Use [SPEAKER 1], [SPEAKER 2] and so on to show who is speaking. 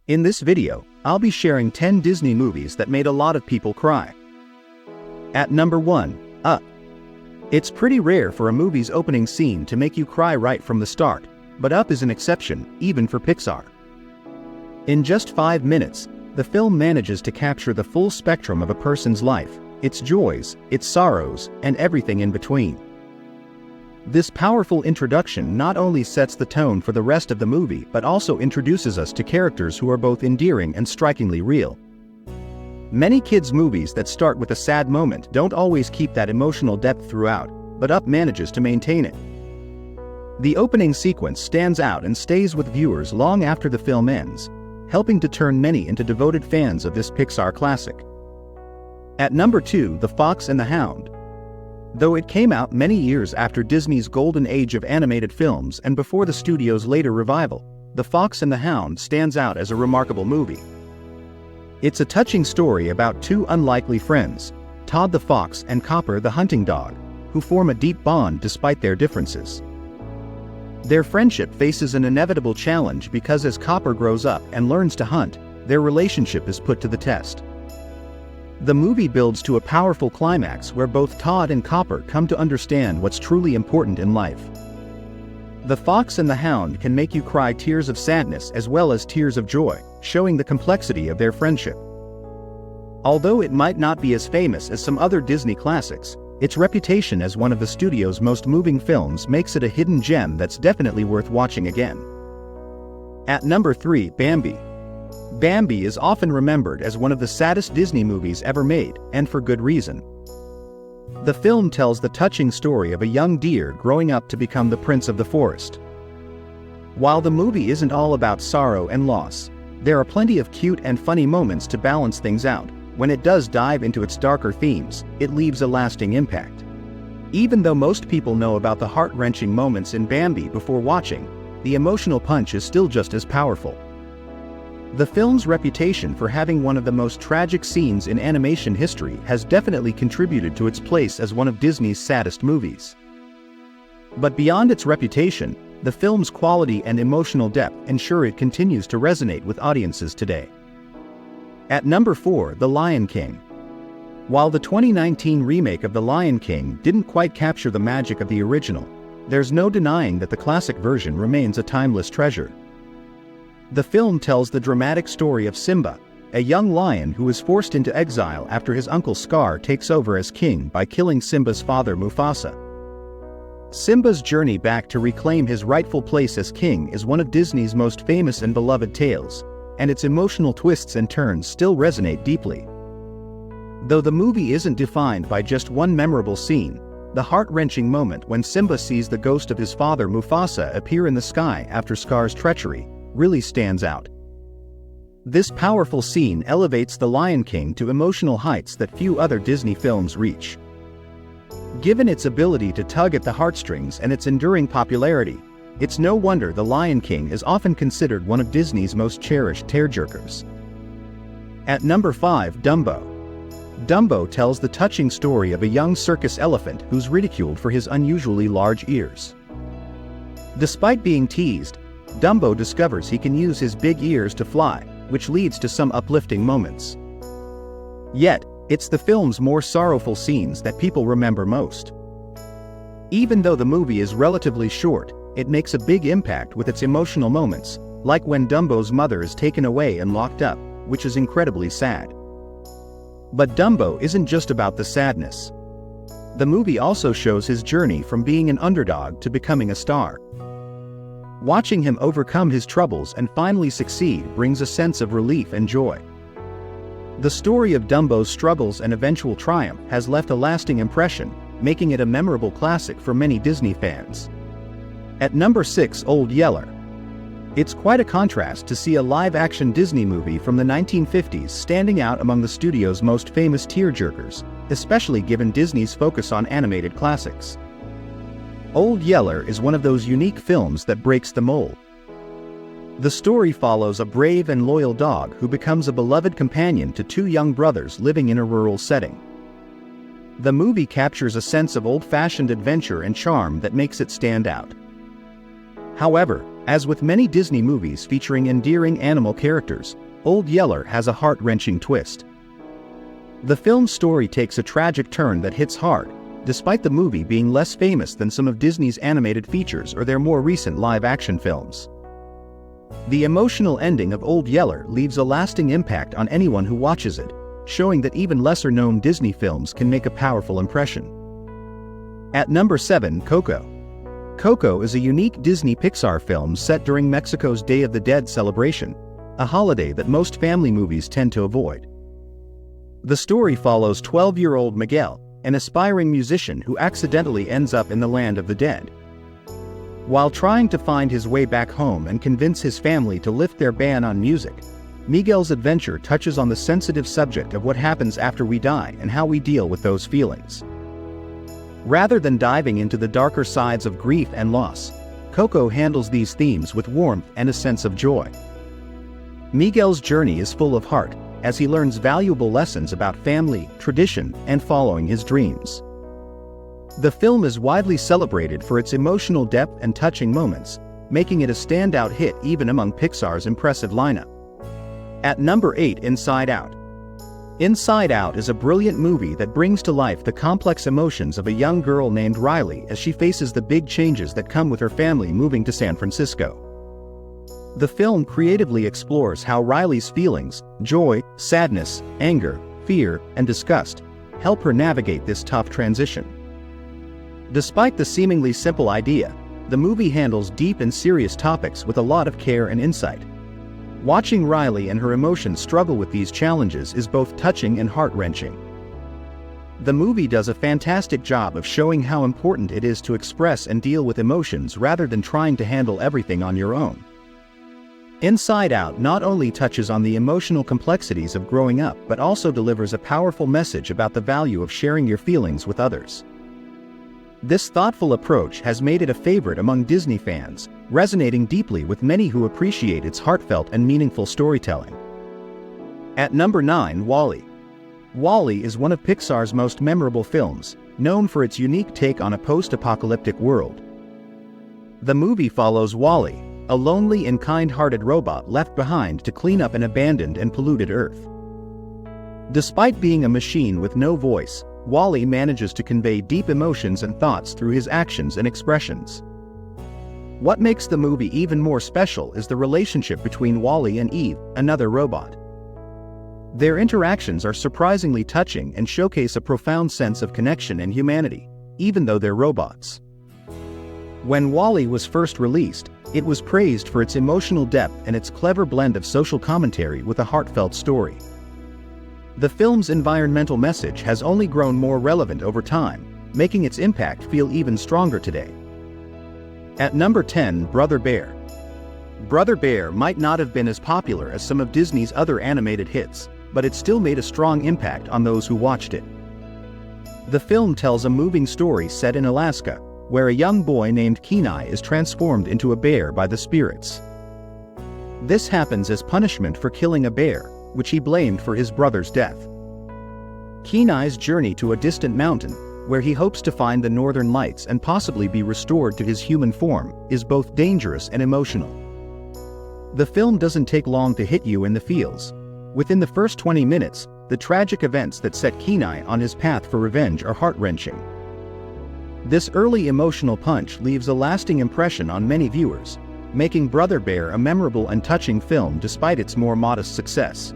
[SPEAKER 1] In this video, I'll be sharing 10 Disney movies that made a lot of people cry. At number 1, Up. It's pretty rare for a movie's opening scene to make you cry right from the start, but Up is an exception, even for Pixar. In just 5 minutes, the film manages to capture the full spectrum of a person's life, its joys, its sorrows, and everything in between. This powerful introduction not only sets the tone for the rest of the movie but also introduces us to characters who are both endearing and strikingly real. Many kids' movies that start with a sad moment don't always keep that emotional depth throughout, but Up manages to maintain it. The opening sequence stands out and stays with viewers long after the film ends, helping to turn many into devoted fans of this Pixar classic. At number 2, The Fox and the Hound. Though it came out many years after Disney's golden age of animated films and before the studio's later revival, The Fox and the Hound stands out as a remarkable movie. It's a touching story about two unlikely friends, Todd the Fox and Copper the Hunting Dog, who form a deep bond despite their differences. Their friendship faces an inevitable challenge because as Copper grows up and learns to hunt, their relationship is put to the test. The movie builds to a powerful climax where both Todd and Copper come to understand what's truly important in life. The Fox and the Hound can make you cry tears of sadness as well as tears of joy, showing the complexity of their friendship. Although it might not be as famous as some other Disney classics, its reputation as one of the studio's most moving films makes it a hidden gem that's definitely worth watching again. At number 3, Bambi. Bambi is often remembered as one of the saddest Disney movies ever made, and for good reason. The film tells the touching story of a young deer growing up to become the prince of the forest. While the movie isn't all about sorrow and loss, there are plenty of cute and funny moments to balance things out. When it does dive into its darker themes, it leaves a lasting impact. Even though most people know about the heart-wrenching moments in Bambi before watching, the emotional punch is still just as powerful. The film's reputation for having one of the most tragic scenes in animation history has definitely contributed to its place as one of Disney's saddest movies. But beyond its reputation, the film's quality and emotional depth ensure it continues to resonate with audiences today. At number 4, The Lion King. While the 2019 remake of The Lion King didn't quite capture the magic of the original, there's no denying that the classic version remains a timeless treasure. The film tells the dramatic story of Simba, a young lion who is forced into exile after his uncle Scar takes over as king by killing Simba's father Mufasa. Simba's journey back to reclaim his rightful place as king is one of Disney's most famous and beloved tales, and its emotional twists and turns still resonate deeply. Though the movie isn't defined by just one memorable scene, the heart-wrenching moment when Simba sees the ghost of his father Mufasa appear in the sky after Scar's treachery really stands out. This powerful scene elevates The Lion King to emotional heights that few other Disney films reach. Given its ability to tug at the heartstrings and its enduring popularity, it's no wonder The Lion King is often considered one of Disney's most cherished tearjerkers. At number 5, Dumbo. Dumbo tells the touching story of a young circus elephant who's ridiculed for his unusually large ears. Despite being teased, Dumbo discovers he can use his big ears to fly, which leads to some uplifting moments. Yet, it's the film's more sorrowful scenes that people remember most. Even though the movie is relatively short, it makes a big impact with its emotional moments, like when Dumbo's mother is taken away and locked up, which is incredibly sad. But Dumbo isn't just about the sadness. The movie also shows his journey from being an underdog to becoming a star. Watching him overcome his troubles and finally succeed brings a sense of relief and joy. The story of Dumbo's struggles and eventual triumph has left a lasting impression, making it a memorable classic for many Disney fans. At number 6, Old Yeller. It's quite a contrast to see a live-action Disney movie from the 1950s standing out among the studio's most famous tearjerkers, especially given Disney's focus on animated classics. Old Yeller is one of those unique films that breaks the mold. The story follows a brave and loyal dog who becomes a beloved companion to two young brothers living in a rural setting. The movie captures a sense of old-fashioned adventure and charm that makes it stand out. However, As with many Disney movies featuring endearing animal characters, Old Yeller has a heart-wrenching twist. The film's story takes a tragic turn that hits hard, despite the movie being less famous than some of Disney's animated features or their more recent live-action films. The emotional ending of Old Yeller leaves a lasting impact on anyone who watches it, showing that even lesser-known Disney films can make a powerful impression. At number 7, Coco. Coco is a unique Disney Pixar film set during Mexico's Day of the Dead celebration, a holiday that most family movies tend to avoid. The story follows 12-year-old Miguel, an aspiring musician who accidentally ends up in the land of the dead. While trying to find his way back home and convince his family to lift their ban on music, Miguel's adventure touches on the sensitive subject of what happens after we die and how we deal with those feelings. Rather than diving into the darker sides of grief and loss, Coco handles these themes with warmth and a sense of joy. Miguel's journey is full of heart, as he learns valuable lessons about family, tradition, and following his dreams. The film is widely celebrated for its emotional depth and touching moments, making it a standout hit even among Pixar's impressive lineup. At number 8, Inside Out. Inside Out is a brilliant movie that brings to life the complex emotions of a young girl named Riley as she faces the big changes that come with her family moving to San Francisco. The film creatively explores how Riley's feelings, joy, sadness, anger, fear, and disgust, help her navigate this tough transition. Despite the seemingly simple idea, the movie handles deep and serious topics with a lot of care and insight. Watching Riley and her emotions struggle with these challenges is both touching and heart-wrenching. The movie does a fantastic job of showing how important it is to express and deal with emotions rather than trying to handle everything on your own. Inside Out not only touches on the emotional complexities of growing up but also delivers a powerful message about the value of sharing your feelings with others. This thoughtful approach has made it a favorite among Disney fans, resonating deeply with many who appreciate its heartfelt and meaningful storytelling. At number 9, WALL-E. WALL-E is one of Pixar's most memorable films, known for its unique take on a post-apocalyptic world. The movie follows WALL-E, a lonely and kind-hearted robot left behind to clean up an abandoned and polluted Earth. Despite being a machine with no voice, WALL-E manages to convey deep emotions and thoughts through his actions and expressions. What makes the movie even more special is the relationship between WALL-E and Eve, another robot. Their interactions are surprisingly touching and showcase a profound sense of connection and humanity, even though they're robots. When WALL-E was first released, it was praised for its emotional depth and its clever blend of social commentary with a heartfelt story. The film's environmental message has only grown more relevant over time, making its impact feel even stronger today. At number 10, Brother Bear. Brother Bear might not have been as popular as some of Disney's other animated hits, but it still made a strong impact on those who watched it. The film tells a moving story set in Alaska, where a young boy named Kenai is transformed into a bear by the spirits. This happens as punishment for killing a bear, which he blamed for his brother's death. Kenai's journey to a distant mountain, where he hopes to find the northern lights and possibly be restored to his human form, is both dangerous and emotional. The film doesn't take long to hit you in the feels. Within the first 20 minutes, the tragic events that set Kenai on his path for revenge are heart-wrenching. This early emotional punch leaves a lasting impression on many viewers, making Brother Bear a memorable and touching film despite its more modest success.